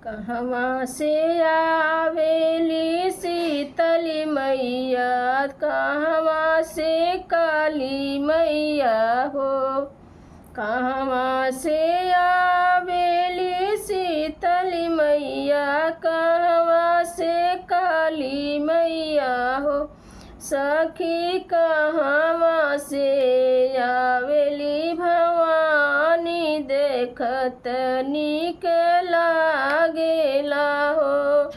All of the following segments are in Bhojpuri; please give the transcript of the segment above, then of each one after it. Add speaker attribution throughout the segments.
Speaker 1: कहवा से आवेली शीतली मैया, कहवा से काली मैया हो। कहवा से आवेली शीतली मैया, कहवा से काली मैया हो। सखी कहवा से आवेली भवानी, देखत नीक लागेला हो।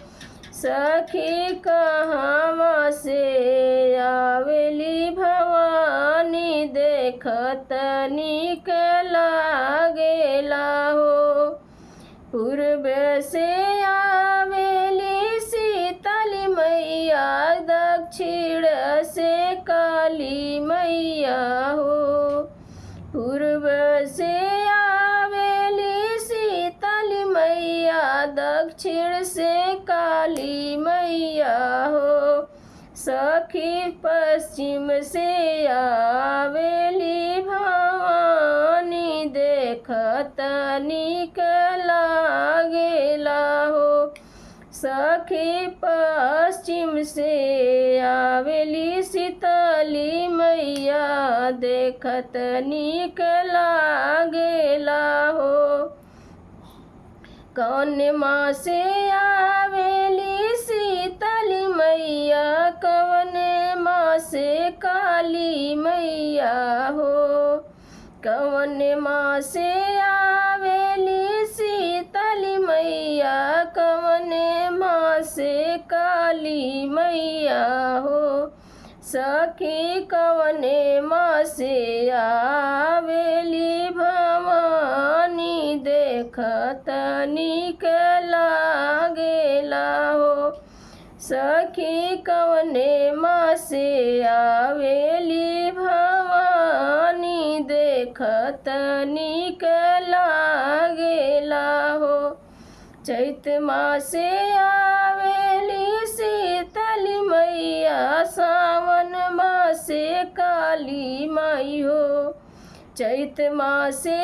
Speaker 1: सखी कहवा से आवेली भवानी, देखत नीक लागेला हो। पूर्व से आवेली शीतली मैया, दक्षिण से काली मैया हो। पूर्व से आवेली शीतली मैया, दक्षिण से काली मैया हो। सखी पश्चिम से आवेली भवानी, देखत नीक लागेला हो। सखी पश्चिम से आवेली शीतली मैया, देखत नीक लागेला हो। कौन माँ से आवेली शीतली मैया, कौन माँ से काली मैया हो। कौन माँ से आवेली शीतली मैया, कौन माँ से काली मैया हो। सखी कौन माँ से आवेली भवानी, देखत नीक लागेला हो। सखी कौन माँ से आवेली भवानी, देखत नीक लागेला हो। चैत माँ से आवेली शीतली मैया, सावन माँ से काली माई हो। चैत माँ से